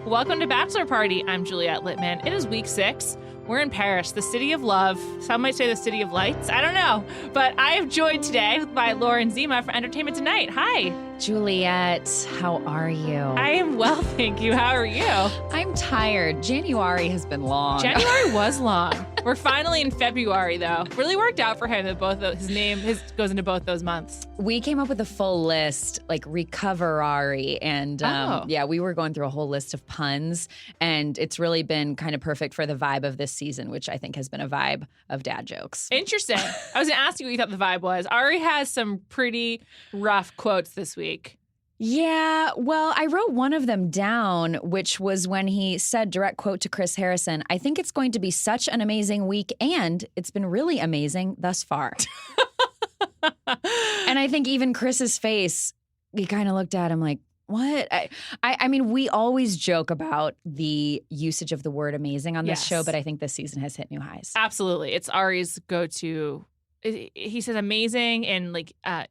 Welcome to Bachelor Party. I'm Juliet Litman. It is week 6. We're in Paris, the city of love. Some might say the city of lights. I don't know. But I am joined today by Lauren Zima for Entertainment Tonight. Hi. Juliet, how are you? I am well, thank you. How are you? I'm tired. January has been long. January was long. We're finally in February, though. Really worked out for him that his name goes into both those months. We came up with a full list, like recover Arie. And we were going through a whole list of puns. And it's really been kind of perfect for the vibe of this season, which I think has been a vibe of dad jokes. Interesting. I was going to ask you what you thought the vibe was. Arie has some pretty rough quotes this week. Yeah, well, I wrote one of them down, which was when he said, direct quote to Chris Harrison, "I think it's going to be such an amazing week, and it's been really amazing thus far." And I think even Chris's face, he kind of looked at him like, what? I mean, we always joke about the usage of the word amazing on this show, but I think this season has hit new highs. Absolutely. It's Arie's go-to. He says amazing and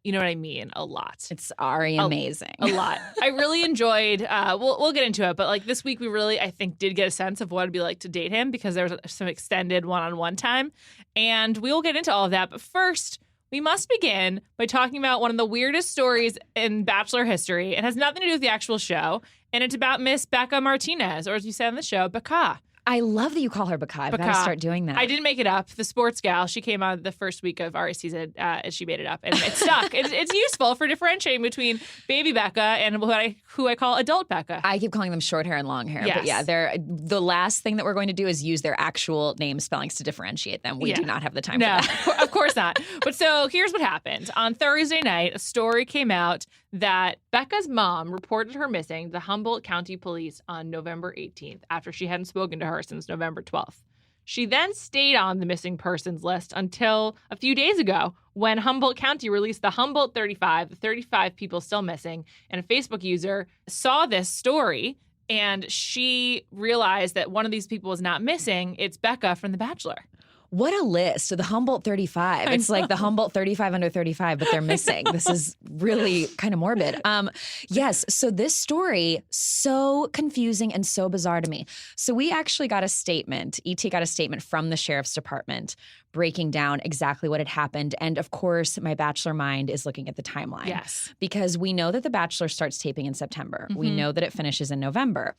you know what I mean, a lot. It's Arie amazing. A lot. I really enjoyed, we'll get into it, but this week we really, I think, did get a sense of what it'd be like to date him because there was some extended one-on-one time. And we will get into all of that. But first, we must begin by talking about one of the weirdest stories in Bachelor history. It has nothing to do with the actual show. And it's about Miss Bekah Martinez, or as you said on the show, Bekah. I love that you call her Bekah. I've got to start doing that. I didn't make it up. The sports gal, she came out the first week of Arie's season and she made it up. And it stuck. It's useful for differentiating between baby Bekah and who I call adult Bekah. I keep calling them short hair and long hair. Yes. But yeah, the last thing that we're going to do is use their actual name spellings to differentiate them. We do not have the time for that. Of course not. But so here's what happened. On Thursday night, a story came out that Bekah's mom reported her missing to the Humboldt County Police on November 18th after she hadn't spoken to her since November 12th. She then stayed on the missing persons list until a few days ago when Humboldt County released the Humboldt 35, the 35 people still missing, and a Facebook user saw this story and she realized that one of these people was not missing. It's Bekah from The Bachelor. What a list. The Humboldt 35. It's like the Humboldt 35 under 35, but they're missing. This is really kind of morbid. Yes. So this story, so confusing and so bizarre to me. So we actually got a statement. ET got a statement from the sheriff's department breaking down exactly what had happened. And of course, my Bachelor mind is looking at the timeline. Yes. Because we know that The Bachelor starts taping in September. Mm-hmm. We know that it finishes in November.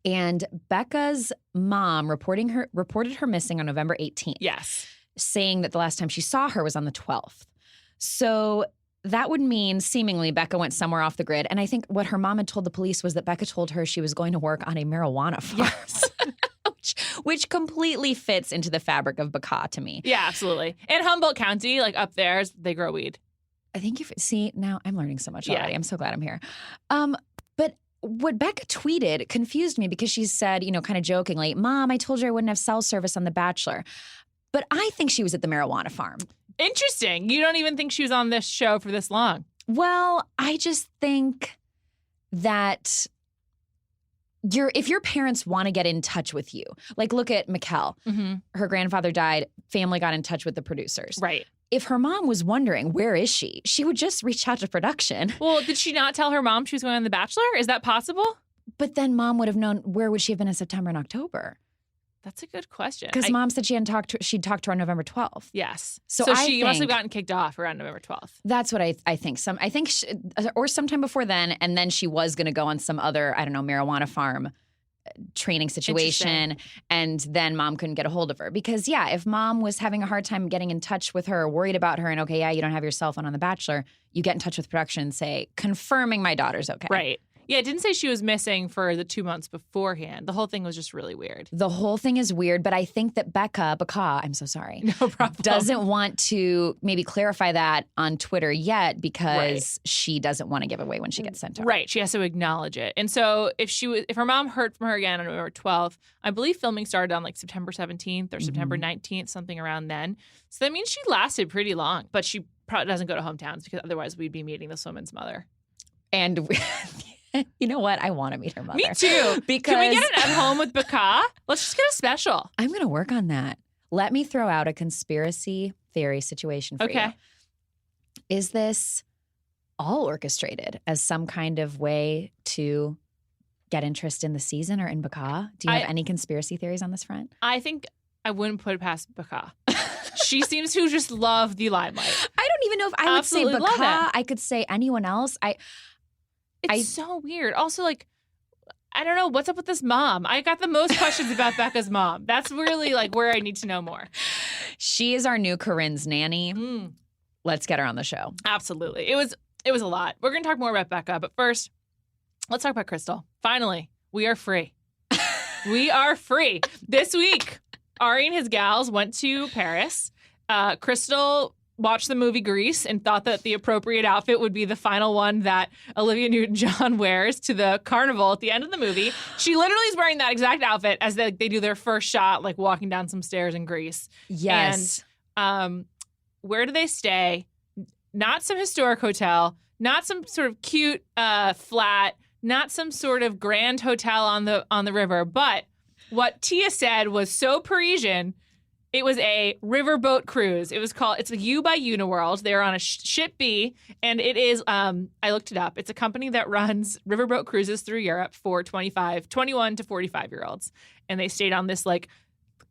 And Bekah's mom reported her missing on November 18th. Yes. Saying that the last time she saw her was on the 12th. So that would mean seemingly Bekah went somewhere off the grid. And I think what her mom had told the police was that Bekah told her she was going to work on a marijuana farm. Yes. which completely fits into the fabric of Bekah to me. Yeah, absolutely. And Humboldt County, up there, they grow weed. I think now I'm learning so much already. I'm so glad I'm here. But what Bekah tweeted confused me because she said, kind of jokingly, "Mom, I told you I wouldn't have cell service on The Bachelor." But I think she was at the marijuana farm. Interesting. You don't even think she was on this show for this long? Well, I just think that if your parents want to get in touch with you, look at Mikkel. Mm-hmm. Her grandfather died. Family got in touch with the producers. Right. If her mom was wondering, where is she would just reach out to production. Well, did she not tell her mom she was going on The Bachelor? Is that possible? But then mom would have known, where would she have been in September and October? That's a good question. Because mom said she'd talked to her on November 12th. Yes. So she must have gotten kicked off around November 12th. That's what I think. Or sometime before then, and then she was going to go on some other, marijuana farm training situation, and then mom couldn't get a hold of her. Because, if mom was having a hard time getting in touch with her, worried about her, and you don't have your cell phone on The Bachelor, you get in touch with production and say, confirming my daughter's okay. Right. Yeah, it didn't say she was missing for the 2 months beforehand. The whole thing was just really weird. The whole thing is weird, but I think that Bekah, I'm so sorry, no problem, doesn't want to maybe clarify that on Twitter yet because she doesn't want to give away when she gets sent out. Right, she has to acknowledge it. And so if her mom heard from her again on November 12th, I believe filming started on September 17th or September 19th, something around then. So that means she lasted pretty long, but she probably doesn't go to hometowns because otherwise we'd be meeting this woman's mother. And you know what? I want to meet her mother. Me too. Because can we get an at home with Bekah? Let's just get a special. I'm going to work on that. Let me throw out a conspiracy theory situation for you. Is this all orchestrated as some kind of way to get interest in the season or in Bekah? Do you have any conspiracy theories on this front? I think I wouldn't put it past Bekah. She seems to just love the limelight. I don't even know if I would say Absolutely love Bekah. it. I could say anyone else. It's so weird. Also, like, I don't know. What's up with this mom? I got the most questions about Bekah's mom. That's really like where I need to know more. She is our new Corinne's nanny. Let's get her on the show. Absolutely. It was a lot. We're going to talk more about Bekah, but first, let's talk about Krystal. Finally, we are free. We are free. This week, Arie and his gals went to Paris. Krystal watched the movie Grease and thought that the appropriate outfit would be the final one that Olivia Newton-John wears to the carnival at the end of the movie. She literally is wearing that exact outfit as they do their first shot, like walking down some stairs in Grease. Yes. And where do they stay? Not some historic hotel, not some sort of cute flat, not some sort of grand hotel on the river, but what Tia said was so Parisian. It was a riverboat cruise. It's a U by Uniworld. They're on a ship B, and it is, I looked it up. It's a company that runs riverboat cruises through Europe for 21 to 45-year-olds. And they stayed on this, like,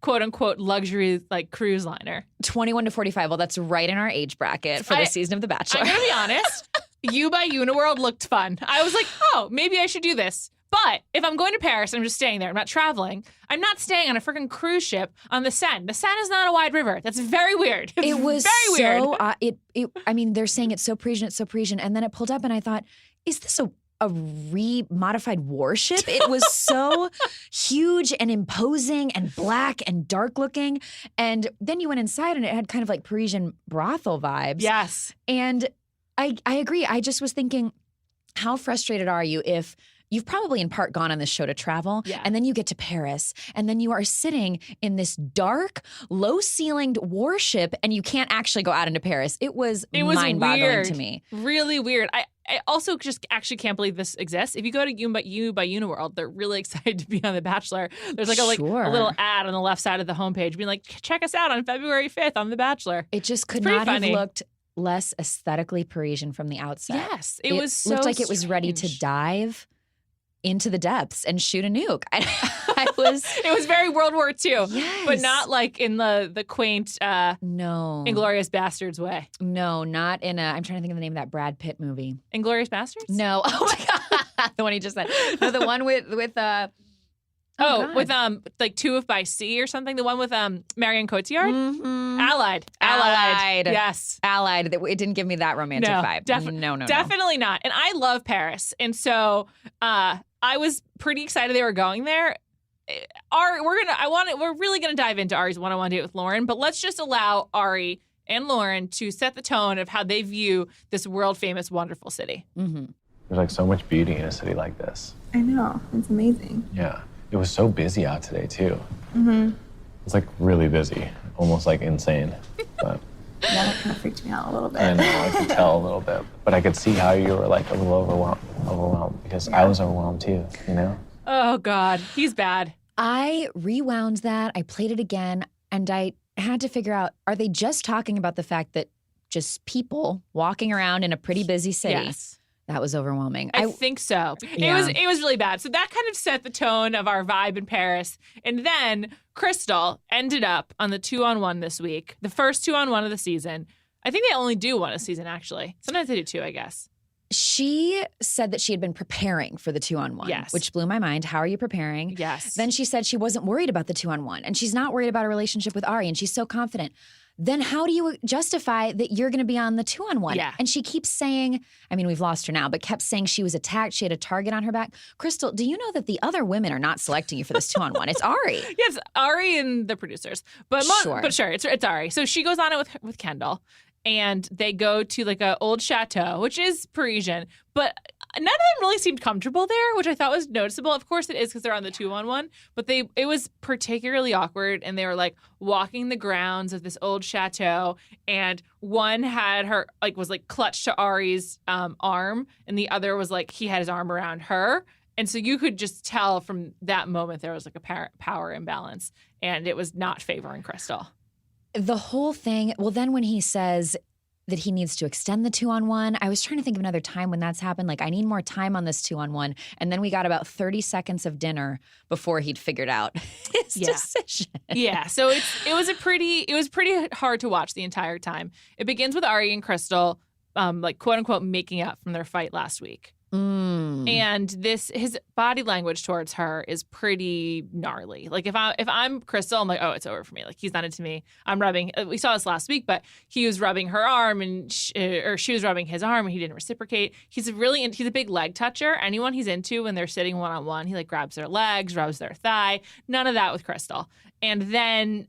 quote unquote luxury, like, cruise liner. 21 to 45. Well, that's right in our age bracket for the season of The Bachelor. I'm going to be honest. U by Uniworld looked fun. I was like, oh, maybe I should do this. But if I'm going to Paris and I'm just staying there, I'm not traveling, I'm not staying on a freaking cruise ship on the Seine. The Seine is not a wide river. That's very weird. It was very weird. I mean, they're saying it's so Parisian. And then it pulled up and I thought, is this a re-modified warship? It was so huge and imposing and black and dark looking. And then you went inside and it had kind of like Parisian brothel vibes. Yes. And I agree. I just was thinking, how frustrated are you if you've probably in part gone on this show to travel, and then you get to Paris, and then you are sitting in this dark, low-ceilinged warship, and you can't actually go out into Paris. It was mind-boggling to me. Really weird. I also just actually can't believe this exists. If you go to U by Uniworld, they're really excited to be on The Bachelor. There's like a little ad on the left side of the homepage being like, check us out on February 5th on The Bachelor. It just could not have looked less aesthetically Parisian from the outset. Yes, it was so looked like it was ready to dive into the depths and shoot a nuke. It was very World War II, yes. But not like in the quaint, no, Inglourious Bastards way. No, not in I'm trying to think of the name of that Brad Pitt movie. Inglourious Bastards? No. Oh my God. The one he just said. No, the one with with like Two of by Sea or something. The one with Marion Cotillard. Mm-hmm. Allied. Yes. Allied. It didn't give me that romantic vibe. No. Definitely not. And I love Paris. And so I was pretty excited they were going there. We're really gonna dive into Arie's one-on-one date with Lauren, but let's just allow Arie and Lauren to set the tone of how they view this world-famous, wonderful city. Mm-hmm. There's like so much beauty in a city like this. I know. It's amazing. Yeah. It was so busy out today, too. Mm-hmm. It's like really busy, almost like insane. But Yeah, that kind of freaked me out a little bit. I know, I could tell a little bit. But I could see how you were like a little overwhelmed because I was overwhelmed too, you know? Oh, God. He's bad. I rewound that. I played it again. And I had to figure out, are they just talking about the fact that just people walking around in a pretty busy city? Yes. That was overwhelming. I think so. Yeah. It was really bad. So that kind of set the tone of our vibe in Paris. And then Krystal ended up on the 2-on-1 this week, the first 2-on-1 of the season. I think they only do one a season, actually. Sometimes they do two, I guess. She said that she had been preparing for the 2-on-1, yes. Which blew my mind. How are you preparing? Yes. Then she said she wasn't worried about the 2-on-1, and she's not worried about a relationship with Arie, and she's so confident. Then how do you justify that you're going to be on the 2-on-1? Yeah. And she keeps saying, I mean, we've lost her now, but kept saying she was attacked. She had a target on her back. Krystal, do you know that the other women are not selecting you for this 2-on-1? It's Arie. Yes, Arie and the producers. But sure, it's Arie. So she goes on it with Kendall. And they go to like an old chateau, which is Parisian, but none of them really seemed comfortable there, which I thought was noticeable. Of course it is because they're on the 2-on-1, but it was particularly awkward. And they were like walking the grounds of this old chateau, and one had her was clutched to Arie's arm, and the other was like he had his arm around her. And so you could just tell from that moment there was like a power imbalance, and it was not favoring Krystal. The whole thing, well, then when he says, that he needs to extend the 2-on-1. I was trying to think of another time when that's happened. Like, I need more time on this 2-on-1. And then we got about 30 seconds of dinner before he'd figured out his decision. Yeah. So it was pretty hard to watch the entire time. It begins with Arie and Krystal, like quote unquote, making up from their fight last week. And his body language towards her is pretty gnarly. Like if I'm Krystal, I'm like, oh, it's over for me. Like he's not into me. I'm rubbing. We saw this last week, but he was rubbing her arm and she was rubbing his arm and he didn't reciprocate. He's a big leg toucher. Anyone he's into when they're sitting one-on-one, he like grabs their legs, rubs their thigh. None of that with Krystal. And then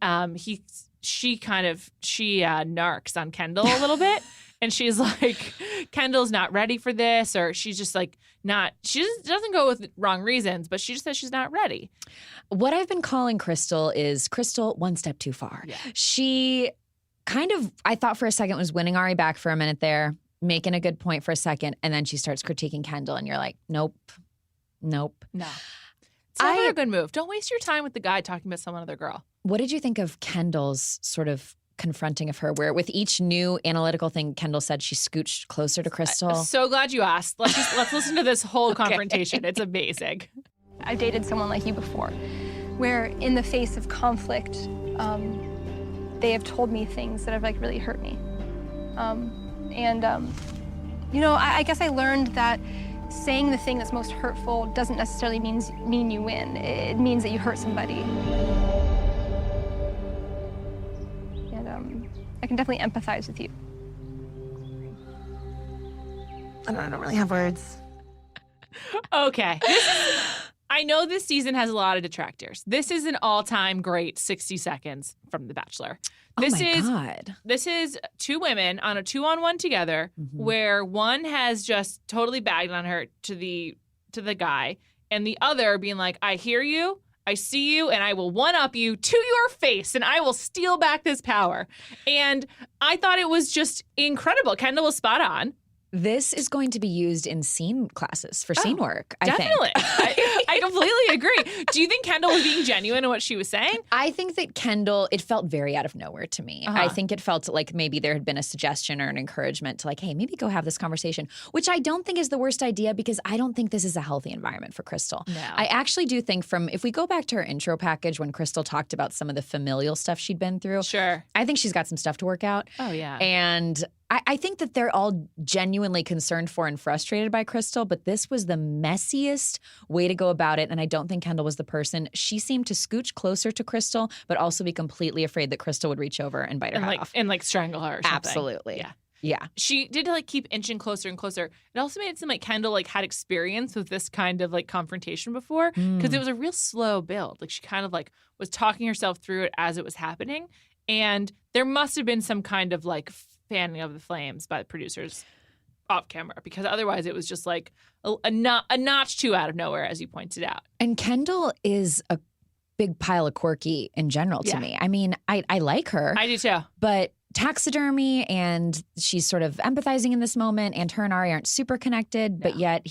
she narcs on Kendall a little bit. And she's like, Kendall's not ready for this, or she's just like she doesn't go with wrong reasons, but she just says she's not ready. What I've been calling Krystal is Krystal one step too far. Yeah. She kind of, I thought for a second, was winning Arie back for a minute there, making a good point for a second, and then she starts critiquing Kendall, and you're like, nope. No. It's never a good move. Don't waste your time with the guy talking about some other girl. What did you think of Kendall's sort of confronting of her, where with each new analytical thing Kendall said, she scooched closer to Krystal? I'm so glad you asked. Let's listen to this whole confrontation. It's amazing. I've dated someone like you before, where in the face of conflict, they have told me things that have like really hurt me. I guess I learned that saying the thing that's most hurtful doesn't necessarily mean you win. It means that you hurt somebody. I can definitely empathize with you. I don't really have words. Okay. I know this season has a lot of detractors. This is an all-time great 60 seconds from The Bachelor. God. This is two women on a 2-on-1 together, where one has just totally bagged on her to the guy, and the other being like, I hear you, I see you, and I will one-up you to your face, and I will steal back this power. And I thought it was just incredible. Kendall was spot on. This is going to be used in scene classes for scene work, I definitely. think. I completely agree. Do you think Kendall was being genuine in what she was saying? I think that Kendall, it felt very out of nowhere to me. I think it felt like maybe there had been a suggestion or an encouragement to like, hey, maybe go have this conversation, which I don't think is the worst idea because I don't think this is a healthy environment for Krystal. No. I actually do think if we go back to her intro package when Krystal talked about some of the familial stuff she'd been through. Sure. I think she's got some stuff to work out. Oh, yeah. And I think that they're all genuinely concerned for and frustrated by Krystal, but this was the messiest way to go about it, and I don't think Kendall was the person. She seemed to scooch closer to Krystal, but also be completely afraid that Krystal would reach over and bite her head off. And strangle her or something. Absolutely. Yeah. She did keep inching closer and closer. It also made it seem like Kendall had experience with this kind of confrontation before because it was a real slow build. She kind of was talking herself through it as it was happening, and there must have been some kind of fanning of the flames by the producers off camera, because otherwise it was just a notch too out of nowhere, as you pointed out. And Kendall is a big pile of quirky in general to me. I mean, I like her. I do too. But taxidermy, and she's sort of empathizing in this moment, and her and Arie aren't super connected, but yet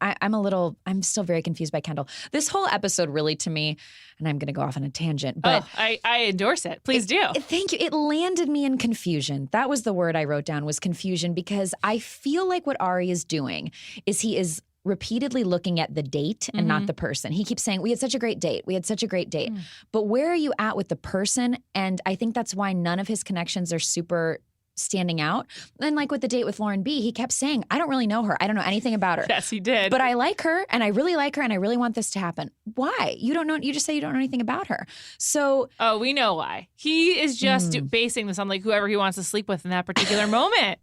I'm still very confused by Kendall. This whole episode really, to me, and I'm going to go off on a tangent, but I endorse it. Please do. Thank you. It landed me in confusion. That was the word I wrote down, was confusion, because I feel like what Arie is doing is he is repeatedly looking at the date and not the person. He keeps saying, we had such a great date. We had such a great date. But where are you at with the person? And I think that's why none of his connections are super standing out. And with the date with Lauren B, he kept saying, I don't really know her. I don't know anything about her. Yes, he did. But I like her, and I really like her, and I really want this to happen. Why? You don't know. You just say you don't know anything about her. So. Oh, we know why. He is just basing this on whoever he wants to sleep with in that particular moment.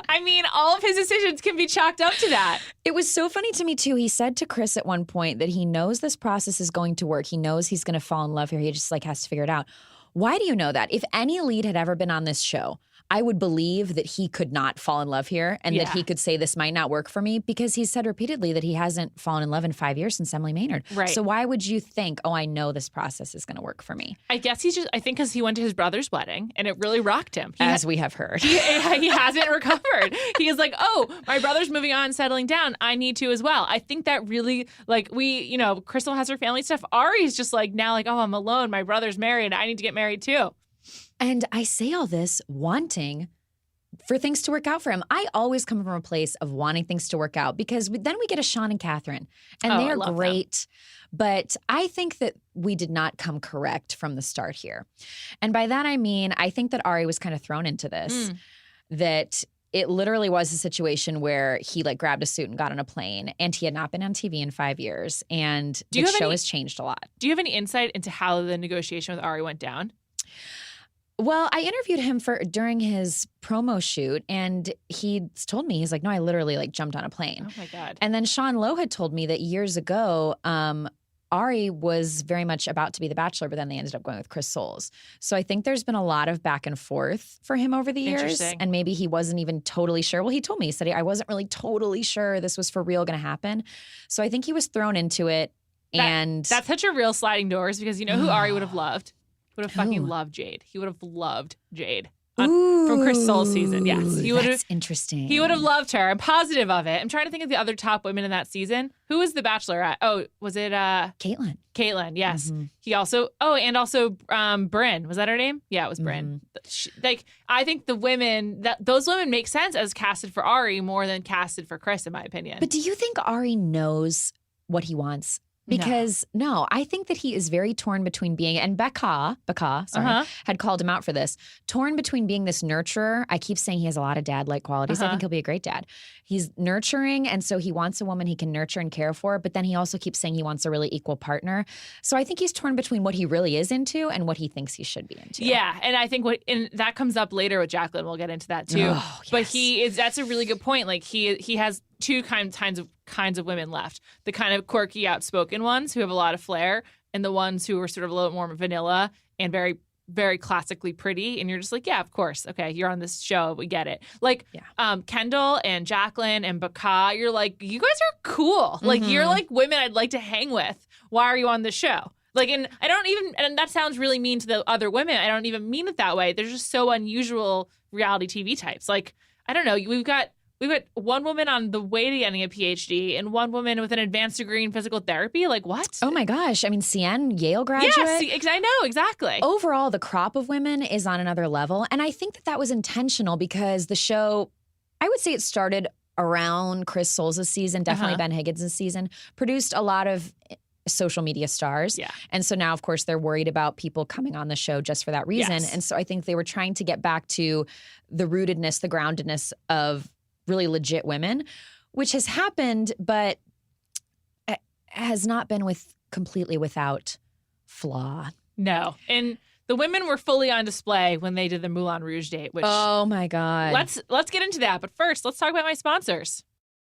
I mean, all of his decisions can be chalked up to that. It was so funny to me, too. He said to Chris at one point that he knows this process is going to work. He knows he's going to fall in love here. He just has to figure it out. Why do you know that? If any lead had ever been on this show, I would believe that he could not fall in love here and that he could say this might not work for me, because he's said repeatedly that he hasn't fallen in love in 5 years since Emily Maynard. Right. So why would you think, I know this process is going to work for me? I guess I think because he went to his brother's wedding and it really rocked him. As we have heard. He hasn't recovered. He is my brother's moving on, settling down. I need to as well. I think that really, Krystal has her family stuff. Arie's just now I'm alone. My brother's married. I need to get married too. And I say all this wanting for things to work out for him. I always come from a place of wanting things to work out because then we get a Sean and Catherine, and they are great. But I think that we did not come correct from the start here. And by that I mean, I think that Arie was kind of thrown into this, that it literally was a situation where he like grabbed a suit and got on a plane, and he had not been on TV in 5 years, and the show has changed a lot. Do you have any insight into how the negotiation with Arie went down? Well, I interviewed him during his promo shoot, and he told me, he's like, no, I literally like jumped on a plane. Oh my God. And then Sean Lowe had told me that years ago, Arie was very much about to be the Bachelor, but then they ended up going with Krystal. So I think there's been a lot of back and forth for him over the years. And maybe he wasn't even totally sure. Well, he told me, he said, I wasn't really totally sure this was for real going to happen. So I think he was thrown into it. That's such a real sliding doors, because you know who Arie would have loved? Would have fucking loved Jade. He would have loved Jade. From Krystal's season. Yes. He would that's interesting. He would have loved her. I'm positive of it. I'm trying to think of the other top women in that season. Who was the Bachelorette? Oh, was it Caitlyn? Caitlyn, yes. He also Brynn. Was that her name? Yeah, it was Brynn. I think those women make sense as casted for Arie more than casted for Chris, in my opinion. But do you think Arie knows what he wants? Because no, I think that he is very torn between being, and Bekah, had called him out for this, torn between being this nurturer. I keep saying he has a lot of dad-like qualities. I think he'll be a great dad. He's nurturing, and so he wants a woman he can nurture and care for, but then he also keeps saying he wants a really equal partner. So I think he's torn between what he really is into and what he thinks he should be into. Yeah, and I think that comes up later with Jacqueline. We'll get into that too. Oh, yes. But that's a really good point. Like he has two kinds of women left. The kind of quirky, outspoken ones who have a lot of flair, and the ones who are sort of a little more vanilla and very, very classically pretty. And you're just like, yeah, of course. Okay, you're on this show. We get it. Like Kendall and Jacqueline and Bekah, you're like, you guys are cool. Like, you're like women I'd like to hang with. Why are you on the show? Like, and that sounds really mean to the other women. I don't even mean it that way. They're just so unusual reality TV types. Like, I don't know. We've got one woman on the way to getting a PhD and one woman with an advanced degree in physical therapy. Like, what? Oh, my gosh. I mean, Sienna, Yale graduate. Yes, I know. Exactly. Overall, the crop of women is on another level. And I think that was intentional because the show, I would say it started around Chris Soules' season, definitely Ben Higgins' season, produced a lot of social media stars. Yeah. And so now, of course, they're worried about people coming on the show just for that reason. Yes. And so I think they were trying to get back to the rootedness, the groundedness of really legit women, which has happened, but has not been completely without flaw. No. And the women were fully on display when they did the Moulin Rouge date, which oh my God. Let's get into that. But first, let's talk about my sponsors.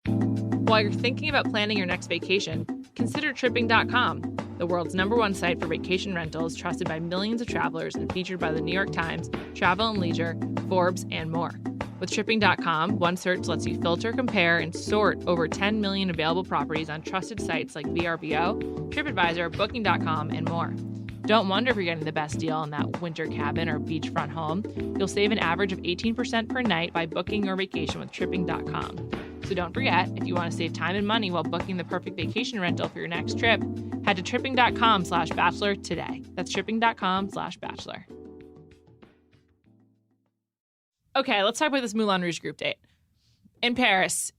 While you're thinking about planning your next vacation, consider Tripping.com, the world's #1 site for vacation rentals, trusted by millions of travelers and featured by the New York Times, Travel and Leisure, Forbes, and more. With Tripping.com, one search lets you filter, compare, and sort over 10 million available properties on trusted sites like VRBO, TripAdvisor, Booking.com, and more. Don't wonder if you're getting the best deal on that winter cabin or beachfront home. You'll save an average of 18% per night by booking your vacation with Tripping.com. So don't forget, if you want to save time and money while booking the perfect vacation rental for your next trip, head to Tripping.com/Bachelor today. That's Tripping.com/Bachelor. Okay, let's talk about this Moulin Rouge group date. In Paris,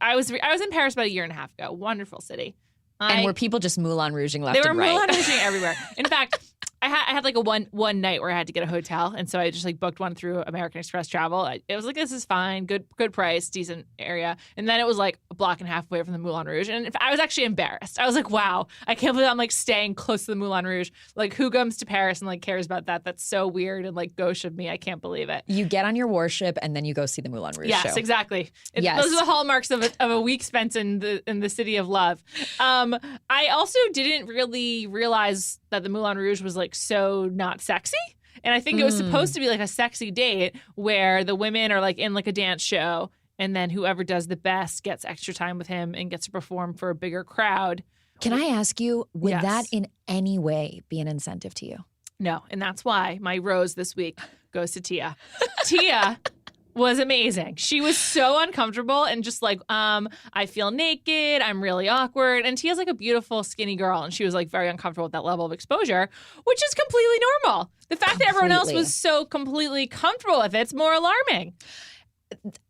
I was in Paris about a year and a half ago. Wonderful city. And were people just Moulin Rouging left and right? They were Moulin Rouging everywhere. In fact, I had like a one night where I had to get a hotel, and so I just like booked one through American Express Travel. It was like, this is fine, good price, decent area, and then it was like a block and a half away from the Moulin Rouge, and I was actually embarrassed. I was like, wow, I can't believe I'm like staying close to the Moulin Rouge. Like, who comes to Paris and like cares about that? That's so weird and like gauche of me. I can't believe it. You get on your warship and then you go see the Moulin Rouge show. Yes, exactly. Yes. Those are the hallmarks of a week spent in the city of love. I also didn't really realize that the Moulin Rouge was like so not sexy. And I think it was supposed to be like a sexy date where the women are like in like a dance show, and then whoever does the best gets extra time with him and gets to perform for a bigger crowd. Can I ask you, would Yes. that in any way be an incentive to you? No, and that's why my rose this week goes to Tia. Tia was amazing. She was so uncomfortable and just like, I feel naked. I'm really awkward. And Tia's like a beautiful, skinny girl. And she was like very uncomfortable with that level of exposure, which is completely normal. The fact that everyone else was so completely comfortable with it's more alarming.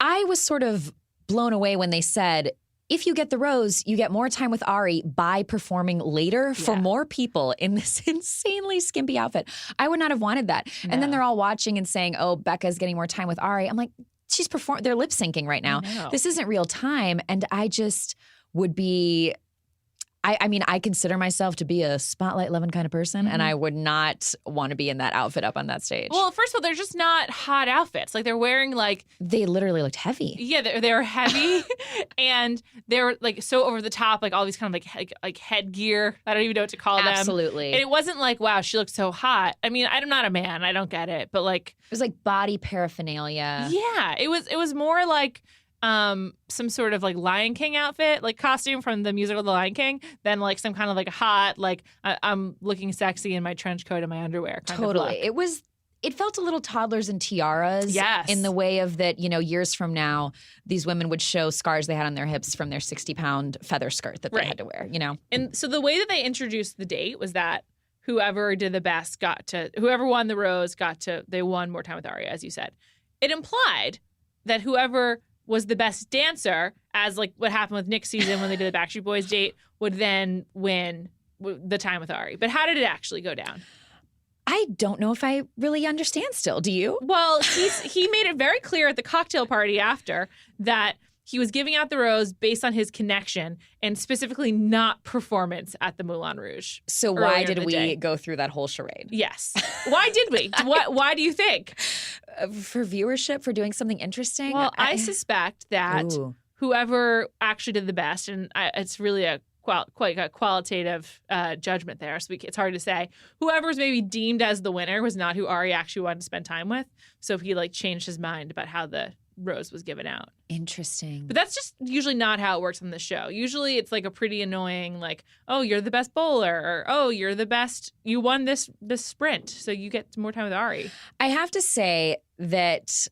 I was sort of blown away when they said, if you get the rose, you get more time with Arie by performing later for more people in this insanely skimpy outfit. I would not have wanted that. No. And then they're all watching and saying, oh, Bekah's getting more time with Arie. I'm like, they're lip syncing right now. This isn't real time. And I just would be, I mean, I consider myself to be a spotlight loving kind of person, and I would not want to be in that outfit up on that stage. Well, first of all, they're just not hot outfits. Like, they're wearing like, they literally looked heavy. yeah, they're heavy, and they're like so over the top, like all these kind of like headgear. I don't even know what to call them. Absolutely. And it wasn't like, wow, she looks so hot. I mean, I'm not a man, I don't get it, but like, It was like body paraphernalia. yeah, it was more like some sort of like Lion King outfit, like costume from the musical The Lion King, than like some kind of like hot, like I'm looking sexy in my trench coat and my underwear kind of look. It felt a little toddlers and tiaras. Yes. In the way of that, years from now, these women would show scars they had on their hips from their 60-pound feather skirt that they had to wear, And so the way that they introduced the date was that whoever did the best whoever won the rose they won more time with Arie, as you said. It implied that whoever was the best dancer, as like what happened with Nick's season when they did the Backstreet Boys date, would then win the time with Arie. But how did it actually go down? I don't know if I really understand still. Do you? Well, he made it very clear at the cocktail party after that he was giving out the rose based on his connection and specifically not performance at the Moulin Rouge. So why did we go through that whole charade? Yes. Why did we? Why do you think? For viewership, for doing something interesting? Well, I suspect that whoever actually did the best, and it's really quite a qualitative judgment there, so it's hard to say. Whoever's maybe deemed as the winner was not who Arie actually wanted to spend time with, so he like changed his mind about how the rose was given out. Interesting. But that's just usually not how it works on the show. Usually it's like a pretty annoying, like, oh, you're the best bowler, or oh, you're the best, you won this sprint, so you get more time with Arie. I have to say that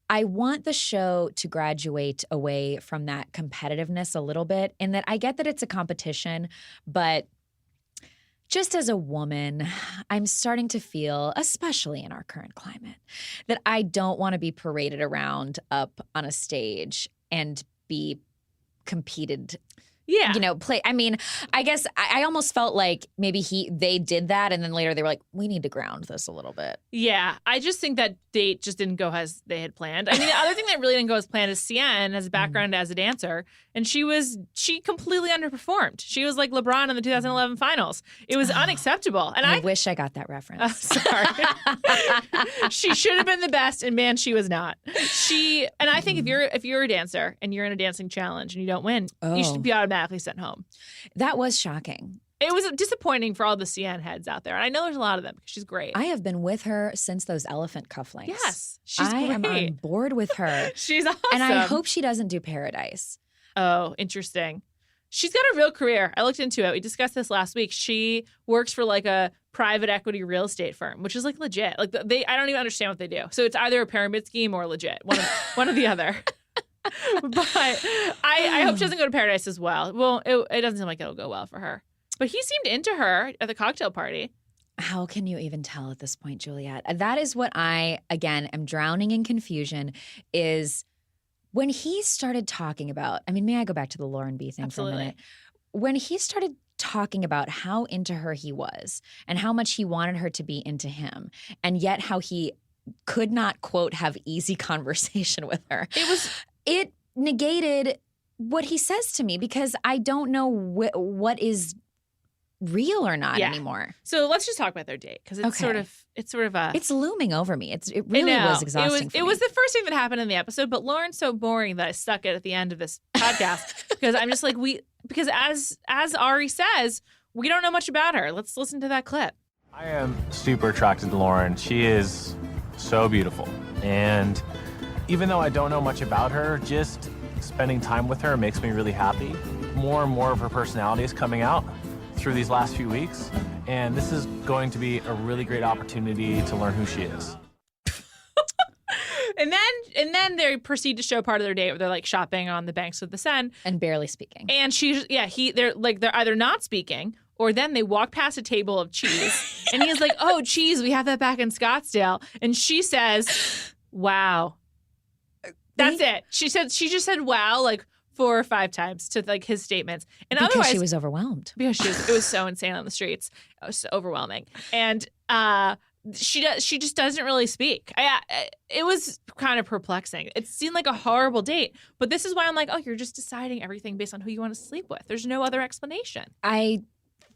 I want the show to graduate away from that competitiveness a little bit, in that I get that it's a competition, but just as a woman, I'm starting to feel, especially in our current climate, that I don't want to be paraded around up on a stage and be competed. Yeah. I mean, I guess I almost felt like maybe they did that, and then later they were like, we need to ground this a little bit. Yeah. I just think that date just didn't go as they had planned. I mean, the other thing that really didn't go as planned is Sienne has a background as a dancer, and she completely underperformed. She was like LeBron in the 2011 finals. It was unacceptable. And I wish I got that reference. Sorry. She should have been the best, and man, she was not. And I think if you're a dancer and you're in a dancing challenge and you don't win, you should be automatically sent home. That was shocking. It was disappointing for all the Sienne heads out there. And I know there's a lot of them because she's great. I have been with her since those elephant cufflinks. Yes. She's I great. am on board with her. She's awesome. And I hope she doesn't do Paradise. Oh, interesting. She's got a real career. I looked into it. We discussed this last week. She works for like a private equity real estate firm, which is like legit. Like I don't even understand what they do. So it's either a pyramid scheme or legit. One or the other. But I hope she doesn't go to Paradise as well. Well, it doesn't seem like it'll go well for her. But he seemed into her at the cocktail party. How can you even tell at this point, Juliet? That is what I, again, am drowning in confusion, is when he started talking about, I mean, may I go back to the Lauren B thing for a minute? When he started talking about how into her he was and how much he wanted her to be into him, and yet how he could not, quote, have easy conversation with her. It negated what he says to me, because I don't know what is real or not anymore. So let's just talk about their date, because it's looming over me. It really was exhausting. It was the first thing that happened in the episode, but Lauren's so boring that I stuck it at the end of this podcast because I'm just like, because as Arie says, we don't know much about her. Let's listen to that clip. I am super attracted to Lauren. She is so beautiful, and even though I don't know much about her, just spending time with her makes me really happy. More and more of her personality is coming out through these last few weeks, and this is going to be a really great opportunity to learn who she is. And then they proceed to show part of their date where they're like shopping on the banks of the Seine and barely speaking. And they're either not speaking, or then they walk past a table of cheese and he's like, "Oh, cheese, we have that back in Scottsdale." And she says, "Wow." That's it. She just said wow like 4 or 5 times to like his statements. And because otherwise she was overwhelmed. Because it was so insane on the streets. It was so overwhelming. And she just doesn't really speak. It was kind of perplexing. It seemed like a horrible date. But this is why I'm like, oh, you're just deciding everything based on who you want to sleep with. There's no other explanation. I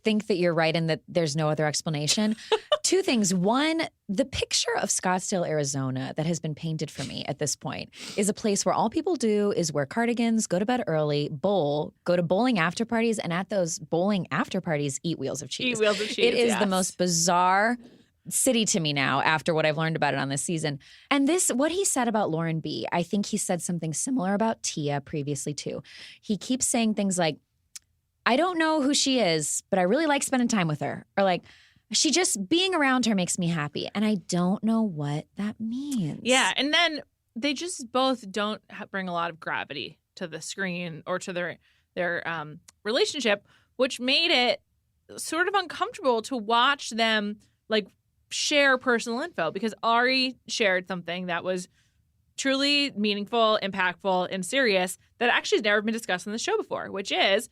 think that you're right in that there's no other explanation. 2 things. One, the picture of Scottsdale, Arizona that has been painted for me at this point is a place where all people do is wear cardigans, go to bed early, bowl, go to bowling after parties, and at those bowling after parties, eat wheels of cheese. Eat wheels of cheese, It is yes. the most bizarre city to me now after what I've learned about it on this season. And what he said about Lauren B, I think he said something similar about Tia previously too. He keeps saying things like, I don't know who she is, but I really like spending time with her. Or like, she just being around her makes me happy. And I don't know what that means. Yeah. And then they just both don't bring a lot of gravity to the screen or to their relationship, which made it sort of uncomfortable to watch them like share personal info, because Arie shared something that was truly meaningful, impactful, and serious that actually has never been discussed on the show before, which is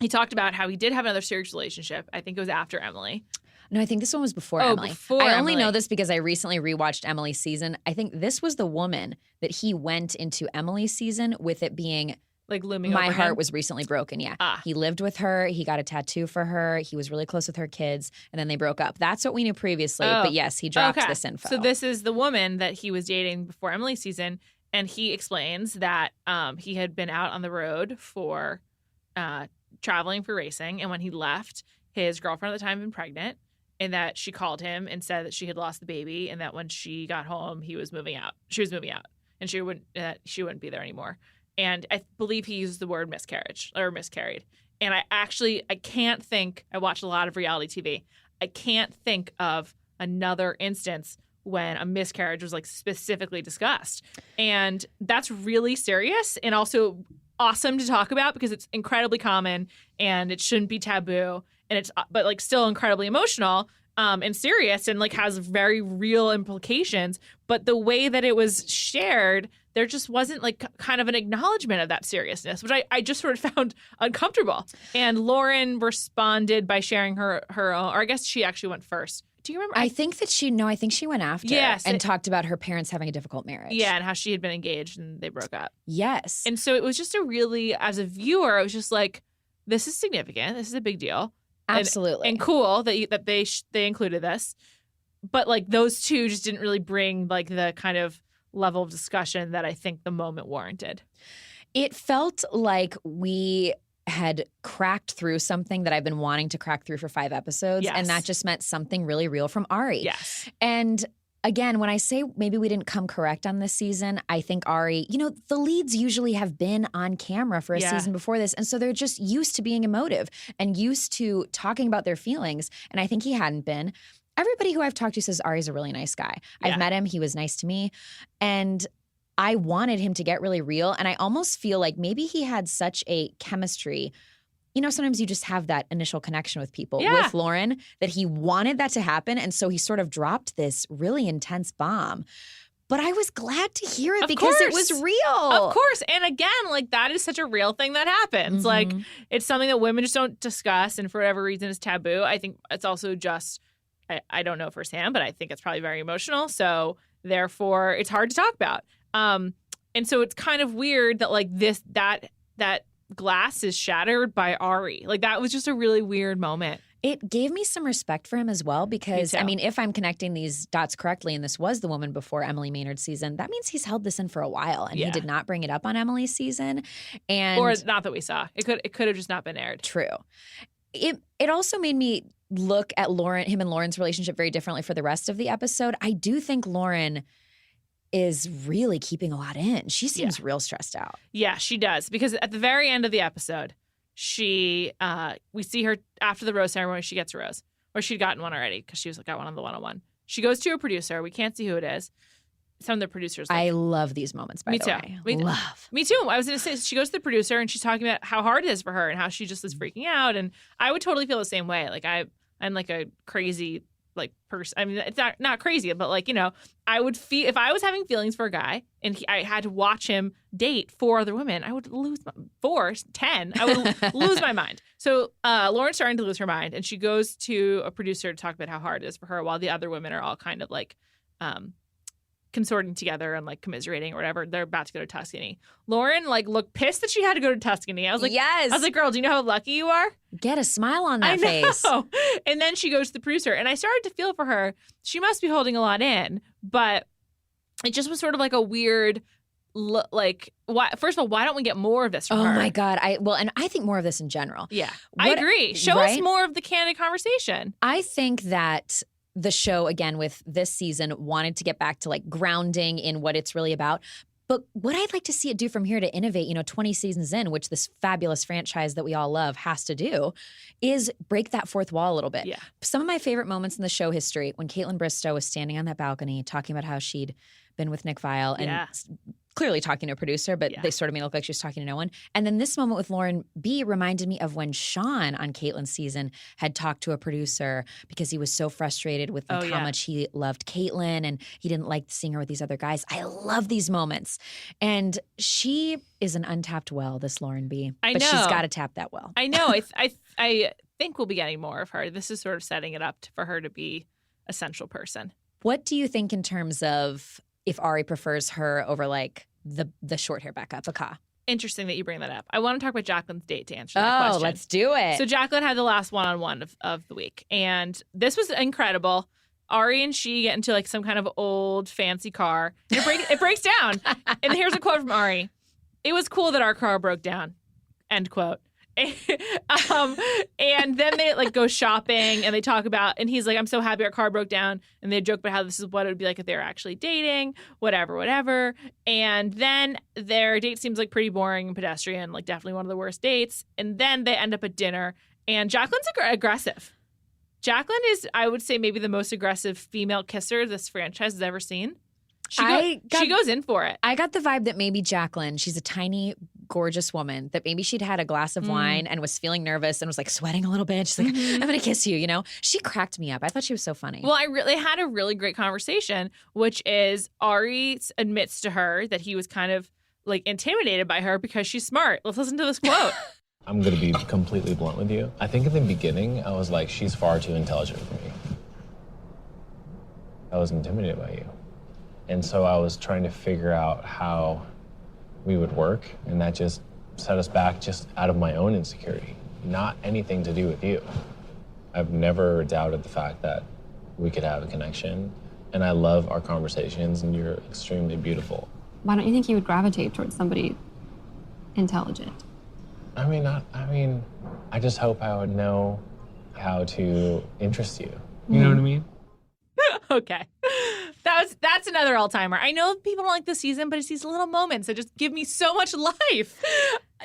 he talked about how he did have another serious relationship. I think it was after Emily. No, I think this one was before Oh, Emily. before I only Emily. know this because I recently rewatched Emily's season. I think this was the woman that he went into Emily's season with it being Like looming my over heart him. was recently broken. Yeah. Ah. He lived with her. He got a tattoo for her. He was really close with her kids. And then they broke up. That's what we knew previously. Oh. But yes, he dropped Okay. this info. So this is the woman that he was dating before Emily's season, and he explains that he had been out on the road for traveling for racing, and when he left, his girlfriend at the time had been pregnant, and that she called him and said that she had lost the baby, and that when she got home, he was moving out. She was moving out, and she wouldn't be there anymore. And I believe he used the word miscarriage or miscarried. And I can't think. I watched a lot of reality TV. I can't think of another instance when a miscarriage was like specifically discussed. And that's really serious and also awesome to talk about because it's incredibly common and it shouldn't be taboo. And it's but like still incredibly emotional and serious and like has very real implications. But the way that it was shared, there just wasn't like kind of an acknowledgement of that seriousness, which I just sort of found uncomfortable. And Lauren responded by sharing her own, or I guess she actually went first. Do you remember? I think she went after Yes, and talked about her parents having a difficult marriage. Yeah, and how she had been engaged and they broke up. Yes. And so it was just a really, as a viewer, it was just like, this is significant. This is a big deal. Absolutely. And cool that they included this. But like those two just didn't really bring like the kind of level of discussion that I think the moment warranted. It felt like we had cracked through something that I've been wanting to crack through for 5 episodes. Yes. And that just meant something really real from Arie. Yes. And again, when I say maybe we didn't come correct on this season, I think Arie, the leads usually have been on camera for a season before this. And so they're just used to being emotive and used to talking about their feelings. And I think he hadn't been. Everybody who I've talked to says Arie's a really nice guy. Yeah. I've met him. He was nice to me. And I wanted him to get really real. And I almost feel like maybe he had such a chemistry. Sometimes you just have that initial connection with people with Lauren that he wanted that to happen. And so he sort of dropped this really intense bomb. But I was glad to hear it because it was real. Of course. And again, like that is such a real thing that happens. Mm-hmm. Like it's something that women just don't discuss. And for whatever reason is taboo. I think it's also just, I don't know firsthand, but I think it's probably very emotional. So therefore it's hard to talk about. And so it's kind of weird that like that glass is shattered by Arie. Like that was just a really weird moment. It gave me some respect for him as well because, I mean, if I'm connecting these dots correctly, and this was the woman before Emily Maynard's season, that means he's held this in for a while, and he did not bring it up on Emily's season. Or not that we saw. It could have just not been aired. True. It also made me look at him and Lauren's relationship very differently for the rest of the episode. I do think Lauren is really keeping a lot in. She seems real stressed out. Yeah, she does. Because at the very end of the episode, we see her after the rose ceremony, she gets a rose. Or she'd gotten one already because she got one on the 101. She goes to a producer. We can't see who it is. Some of the producers. I love these moments, by the way. Me too. I was going to say, she goes to the producer and she's talking about how hard it is for her and how she just is freaking out. And I would totally feel the same way. Like I'm like a crazy like person. I mean, it's not crazy, but like, you know, I would feel if I was having feelings for a guy and I had to watch him date 4 other women, I would lose 10. I would lose my mind. So Lauren's starting to lose her mind, and she goes to a producer to talk about how hard it is for her, while the other women are all kind of like consorting together and like commiserating or whatever. They're about to go to Tuscany. Lauren like looked pissed that she had to go to Tuscany. I was like, yes. I was like, girl, do you know how lucky you are? Get a smile on that face. And then she goes to the producer, and I started to feel for her. She must be holding a lot in, but it just was sort of like a weird, like, why? First of all, why don't we get more of this from her? Oh my God. And I think more of this in general. Yeah, I agree. Show us more of the candid conversation. I think that the show, again, with this season, wanted to get back to like grounding in what it's really about. But what I'd like to see it do from here to innovate, 20 seasons in, which this fabulous franchise that we all love has to do, is break that fourth wall a little bit. Yeah. Some of my favorite moments in the show history, when Caitlin Bristow was standing on that balcony talking about how she'd been with Nick Viall and clearly talking to a producer, but they sort of made it look like she was talking to no one. And then this moment with Lauren B reminded me of when Sean on Caitlin's season had talked to a producer because he was so frustrated with how much he loved Caitlin and he didn't like seeing her with these other guys. I love these moments. And she is an untapped well, this Lauren B. I but know. she's got to tap that well. I know. I think we'll be getting more of her. This is sort of setting it up for her to be a central person. What do you think in terms of if Arie prefers her over like the short hair Bekah? Interesting that you bring that up. I want to talk about Jacqueline's date to answer that question. Oh, let's do it. So Jacqueline had the last one-on-one of the week, and this was incredible. Arie and she get into like some kind of old fancy car. And it breaks down. And here's a quote from Arie. "It was cool that our car broke down." End quote. And then they like go shopping and they talk about, and he's like, "I'm so happy our car broke down." And they joke about how this is what it would be like if they were actually dating, whatever. And then their date seems like pretty boring and pedestrian, like definitely one of the worst dates. And then they end up at dinner, and Jacqueline's aggressive. Jacqueline is, I would say, maybe the most aggressive female kisser this franchise has ever seen. She goes in for it. I got the vibe that maybe Jacqueline, she's a tiny, gorgeous woman, that maybe she'd had a glass of wine and was feeling nervous and was like sweating a little bit. She's like, I'm going to kiss you, She cracked me up. I thought she was so funny. Well, they had a really great conversation, which is Arie admits to her that he was kind of like intimidated by her because she's smart. Let's listen to this quote. I'm going to be completely blunt with you. I think in the beginning, I was like, she's far too intelligent for me. I was intimidated by you. And so I was trying to figure out how we would work, and that just set us back just out of my own insecurity, not anything to do with you. I've never doubted the fact that we could have a connection, and I love our conversations, and you're extremely beautiful. Why don't you think you would gravitate towards somebody intelligent? I just hope I would know how to interest you. You know what I mean? Okay. That's another all-timer. I know people don't like this season, but it's these little moments that just give me so much life.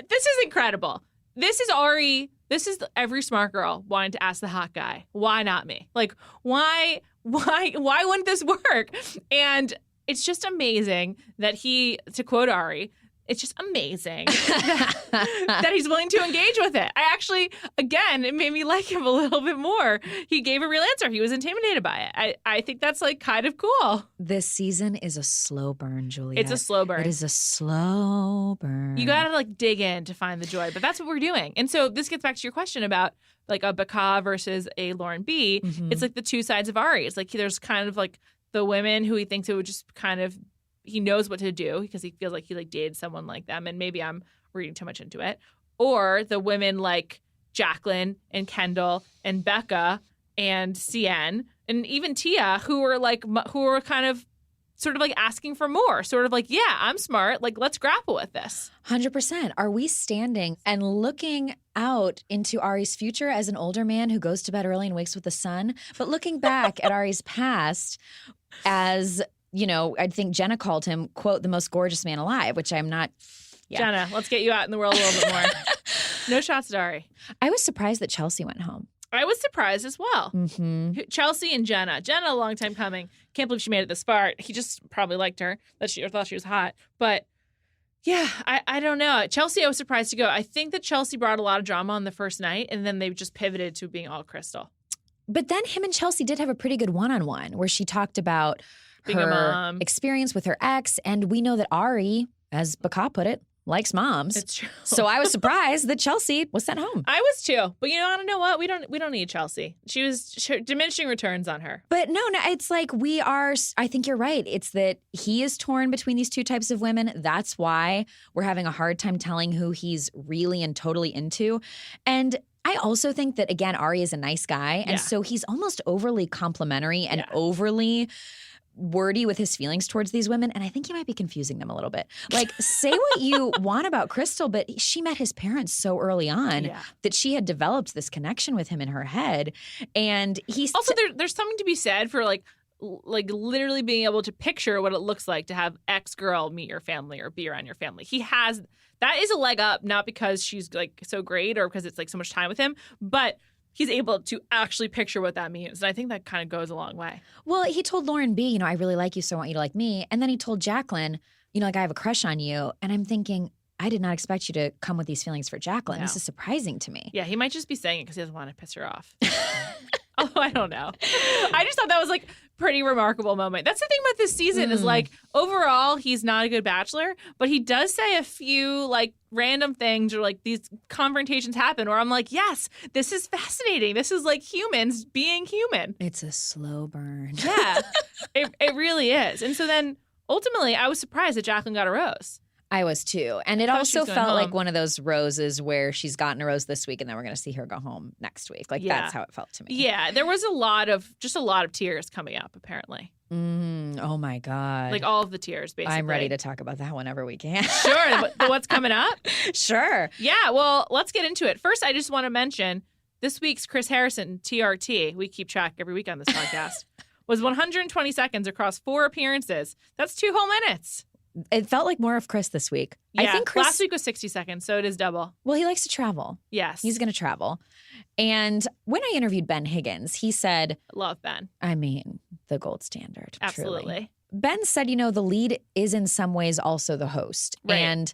This is incredible. This is Arie. This is every smart girl wanting to ask the hot guy, why not me? Like, why wouldn't this work? And it's just amazing that to quote Arie, it's just amazing that he's willing to engage with it. I actually, again, it made me like him a little bit more. He gave a real answer. He was intimidated by it. I think that's like kind of cool. This season is a slow burn, Juliet. It's a slow burn. It is a slow burn. You got to like dig in to find the joy, but that's what we're doing. And so this gets back to your question about like a Bekah versus a Lauren B. Mm-hmm. It's like the two sides of Arie. It's like there's kind of like the women who he thinks it would just kind of, he knows what to do because he feels like he like dated someone like them, and maybe I'm reading too much into it. Or the women like Jacqueline and Kendall and Bekah and CN and even Tia who were kind of sort of like asking for more, sort of like, yeah, I'm smart. Like, let's grapple with this. 100%. Are we standing and looking out into Arie's future as an older man who goes to bed early and wakes with the sun, but looking back at Arie's past as, I think Jenna called him, quote, the most gorgeous man alive, which I'm not. Yeah. Jenna, let's get you out in the world a little bit more. No shots at Arie. I was surprised that Chelsea went home. I was surprised as well. Mm-hmm. Chelsea and Jenna. Jenna, a long time coming. Can't believe she made it this far. He just probably liked her, or thought she was hot. But yeah, I don't know. Chelsea, I was surprised to go. I think that Chelsea brought a lot of drama on the first night, and then they just pivoted to being all Krystal. But then him and Chelsea did have a pretty good one-on-one where she talked about Being a her mom. experience with her ex. And we know that Arie, as Bekah put it, likes moms. It's true. So I was surprised that Chelsea was sent home. I was too. But I don't know what? We don't need Chelsea. She was diminishing returns on her. But no, it's like I think you're right. It's that he is torn between these two types of women. That's why we're having a hard time telling who he's really and totally into. And I also think that, again, Arie is a nice guy. And so he's almost overly complimentary and overly wordy with his feelings towards these women. And I think he might be confusing them a little bit. Like, say what you want about Krystal, but she met his parents so early on that she had developed this connection with him in her head. And he's also there's something to be said for like literally being able to picture what it looks like to have X girl meet your family or be around your family. He has that is a leg up, not because she's like so great or because it's like so much time with him, but he's able to actually picture what that means. And I think that kind of goes a long way. Well, he told Lauren B, I really like you, so I want you to like me. And then he told Jacqueline, like, I have a crush on you. And I'm thinking, I did not expect you to come with these feelings for Jacqueline. No. This is surprising to me. Yeah, he might just be saying it because he doesn't want to piss her off. Oh, I don't know. I just thought that was like pretty remarkable moment. That's the thing about this season is like overall he's not a good bachelor, but he does say a few like random things or like these confrontations happen where I'm like, yes, this is fascinating. This is like humans being human. It's a slow burn. Yeah, it really is. And so then ultimately I was surprised that Jacqueline got a rose. I was too. And it thought also she was felt going like home. one of those roses where she's gotten a rose this week and then we're going to see her go home next week. Like that's how it felt to me. Yeah, there was a lot of tears coming up apparently. Oh my God. Like all of the tears basically. I'm ready to talk about that whenever we can. Sure. But what's coming up? Sure. Yeah, well, let's get into it. First, I just want to mention this week's Chris Harrison TRT, we keep track every week on this podcast, was 120 seconds across 4 appearances. That's 2 whole minutes. It felt like more of Chris this week. Yeah, I think Chris, last week was 60 seconds, so it is double. Well, he likes to travel. Yes. He's going to travel. And when I interviewed Ben Higgins, he said, Love Ben. I mean, the gold standard. Absolutely. Truly. Ben said, the lead is in some ways also the host. Right. And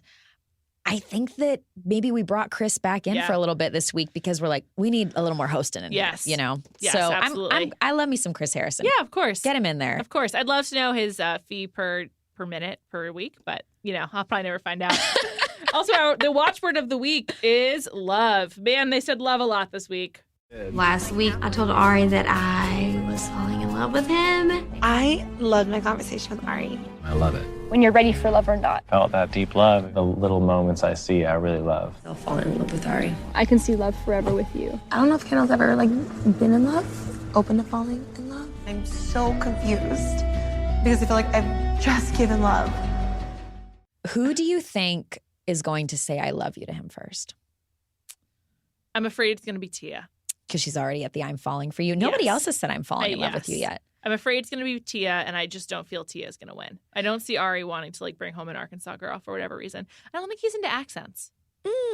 I think that maybe we brought Chris back in for a little bit this week because we're like, we need a little more hosting in here, Yes, So absolutely. I love me some Chris Harrison. Yeah, of course. Get him in there. Of course. I'd love to know his fee per minute per week, but I'll probably never find out. Also, the watchword of the week is love. Man, they said love a lot this week. Last week, I told Arie that I was falling in love with him. I loved my conversation with Arie. I love it. When you're ready for love or not. Felt that deep love. The little moments I see, I really love. I'll fall in love with Arie. I can see love forever with you. I don't know if Kendall's ever been in love, open to falling in love. I'm so confused because I feel like I've just given love. Who do you think is going to say I love you to him first? I'm afraid it's going to be Tia. Because she's already at the I'm falling for you. Nobody else has said I'm falling in love with you yet. I'm afraid it's going to be Tia, and I just don't feel Tia is going to win. I don't see Arie wanting to bring home an Arkansas girl for whatever reason. I don't think he's into accents.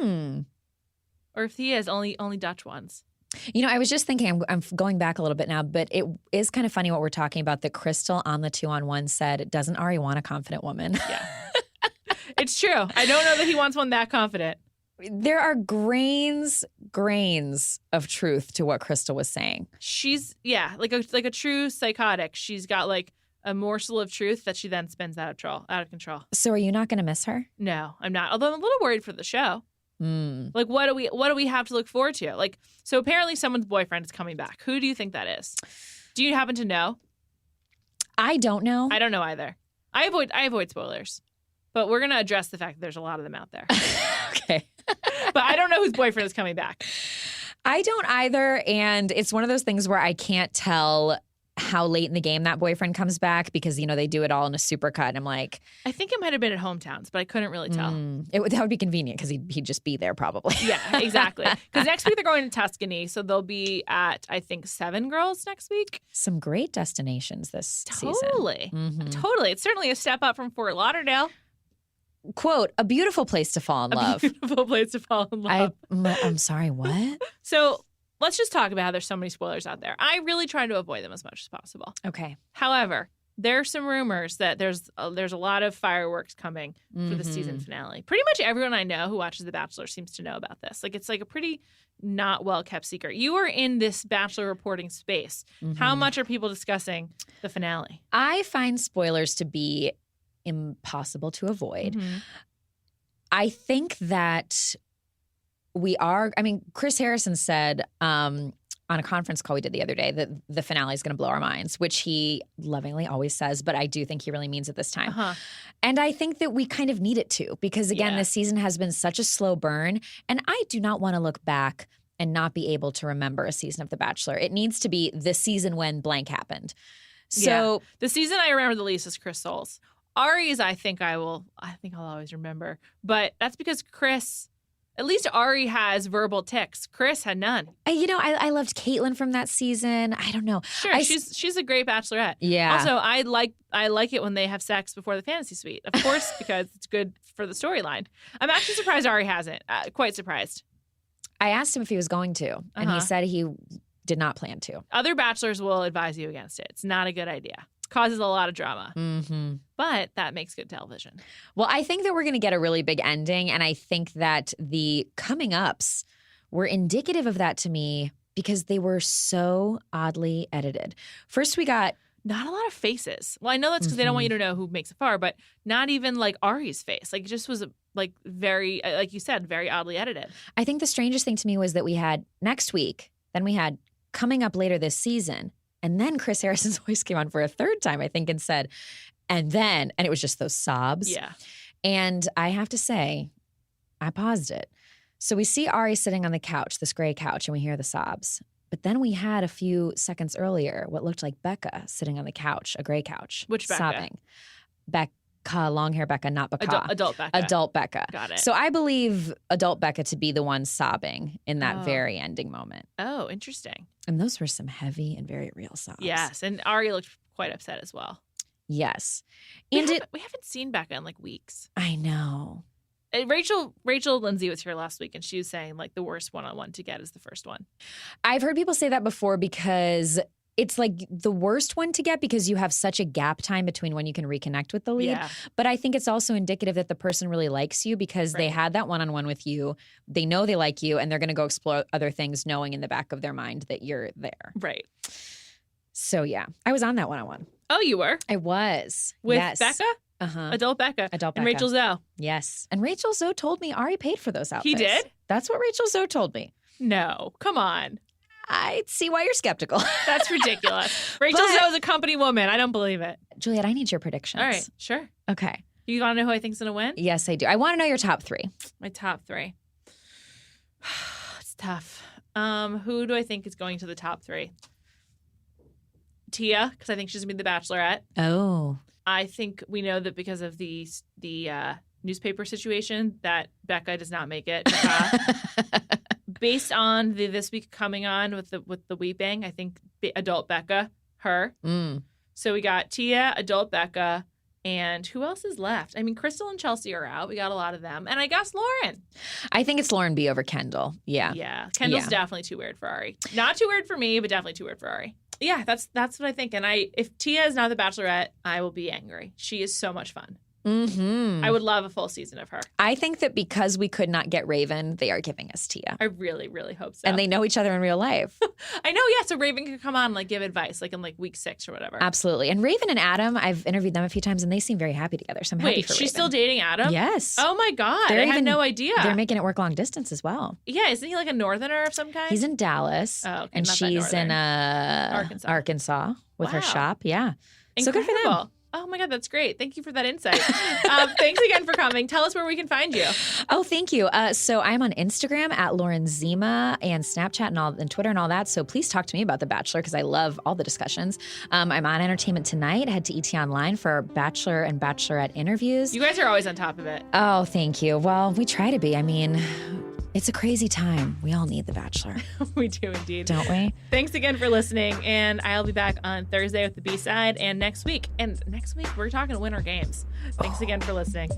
Or if he is, only Dutch ones. I was just thinking, I'm going back a little bit now, but it is kind of funny what we're talking about. That Krystal on the 2-on-1 said, doesn't Arie want a confident woman? Yeah. It's true. I don't know that he wants one that confident. There are grains of truth to what Krystal was saying. She's, like a true psychotic. She's got a morsel of truth that she then spins out of control. So are you not going to miss her? No, I'm not. Although I'm a little worried for the show. What do we have to look forward to? So apparently someone's boyfriend is coming back. Who do you think that is? Do you happen to know? I don't know. I don't know either. I avoid spoilers. But we're going to address the fact that there's a lot of them out there. Okay. But I don't know whose boyfriend is coming back. I don't either. And it's one of those things where I can't tell how late in the game that boyfriend comes back because, they do it all in a supercut. And I'm like, I think it might have been at Hometowns, but I couldn't really tell. That would be convenient because he'd just be there probably. Yeah, exactly. Because next week they're going to Tuscany. So they'll be at, I think, 7 girls next week. Some great destinations this season. Totally. It's certainly a step up from Fort Lauderdale. Quote, a beautiful place to fall in love. A beautiful place to fall in love. I'm sorry, what? So let's just talk about how there's so many spoilers out there. I really try to avoid them as much as possible. Okay. However, there's some rumors that there's a lot of fireworks coming for the season finale. Pretty much everyone I know who watches The Bachelor seems to know about this. Like, it's like a pretty not well-kept secret. You are in this Bachelor reporting space. How much are people discussing the finale? I find spoilers to be impossible to avoid. I think that Chris Harrison said on a conference call we did the other day that the finale is going to blow our minds, which he lovingly always says, but I do think he really means it this time. And I think that we kind of need it to, because again, this season has been such a slow burn, and I do not want to look back and not be able to remember a season of The Bachelor. It needs to be the season when blank happened. So the season I remember the least is Krystal's. Arie's, I think I'll always remember, but that's because at least Arie has verbal tics. Chris had none. I loved Caitlyn from that season. I don't know. Sure, she's a great bachelorette. Yeah. Also, I like it when they have sex before the fantasy suite. Of course, because it's good for the storyline. I'm actually surprised Arie hasn't. Quite surprised. I asked him if he was going to, and he said he did not plan to. Other bachelors will advise you against it. It's not a good idea. Causes a lot of drama. But that makes good television. Well, I think that we're going to get a really big ending, and I think that the coming ups were indicative of that to me because they were so oddly edited. First, we got not a lot of faces. Well, I know that's because they don't want you to know who makes it far, but not even like Arie's face. Like, it just was like very, like you said, very oddly edited. I think the strangest thing to me was that we had next week, then we had coming up later this season. And then Chris Harrison's voice came on for a third time, I think, and said, and it was just those sobs. Yeah. And I have to say, I paused it. So we see Arie sitting on the couch, this gray couch, and we hear the sobs. But then we had a few seconds earlier what looked like Bekah sitting on the couch, a gray couch. Which Bekah? Sobbing. Bekah, long hair Bekah, not Bekah. Adult Bekah. Adult Bekah. Got it. So I believe adult Bekah to be the one sobbing in that very ending moment. Oh, interesting. And those were some heavy and very real sobs. Yes, and Arie looked quite upset as well. Yes. And we haven't seen Bekah in like weeks. I know. Rachel Lindsay was here last week, and she was saying like the worst one-on-one to get is the first one. I've heard people say that before because it's like the worst one to get because you have such a gap time between when you can reconnect with the lead. Yeah. But I think it's also indicative that the person really likes you because they had that one-on-one with you. They know they like you, and they're going to go explore other things knowing in the back of their mind that you're there. Right. So, yeah, I was on that one-on-one. Oh, you were? I was. With yes. Bekah? Adult Bekah. And Rachel Zoe. Yes. And Rachel Zoe told me Arie paid for those outfits. He did? That's what Rachel Zoe told me. No. Come on. I see why you're skeptical. That's ridiculous. Rachel Zoe is a company woman. I don't believe it. Juliet, I need your predictions. All right. Sure. Okay. You want to know who I think's going to win? Yes, I do. I want to know your top three. My top three. It's tough. Who do I think is going to the top three? Tia, because I think she's going to be the Bachelorette. Oh. I think we know that because of the newspaper situation that Bekah does not make it. Based on this week coming on with the weeping, I think adult Bekah, her. So we got Tia, adult Bekah, and who else is left? I mean, Krystal and Chelsea are out. We got a lot of them. And I guess Lauren. I think it's Lauren B over Kendall. Yeah. Yeah. Kendall's definitely too weird for Arie. Not too weird for me, but definitely too weird for Arie. Yeah, that's what I think. And if Tia is not the Bachelorette, I will be angry. She is so much fun. I would love a full season of her. I think that because we could not get Raven, they are giving us Tia. I really, really hope so. And they know each other in real life. I know, yeah. So Raven could come on and like give advice, like in like week 6 or whatever. Absolutely. And Raven and Adam, I've interviewed them a few times, and they seem very happy together. So I'm happy for Raven. She's still dating Adam? Yes. Oh my God. I had no idea. They're making it work long distance as well. Yeah. Isn't he like a northerner of some kind? He's in Dallas. Oh, okay, and she's in Arkansas with her shop. Yeah. Incredible. So good for them. Oh my God, that's great. Thank you for that insight. Thanks again for coming. Tell us where we can find you. Oh, thank you. So I'm on Instagram at Lauren Zima and Snapchat and Twitter and all that. So please talk to me about The Bachelor because I love all the discussions. I'm on Entertainment Tonight. Head to ET Online for Bachelor and Bachelorette interviews. You guys are always on top of it. Oh, thank you. Well, we try to be. I mean, it's a crazy time. We all need The Bachelor. We do indeed. Don't we? Thanks again for listening. And I'll be back on Thursday with the B-side and next week. And next week, we're talking Winter Games. Thanks again for listening.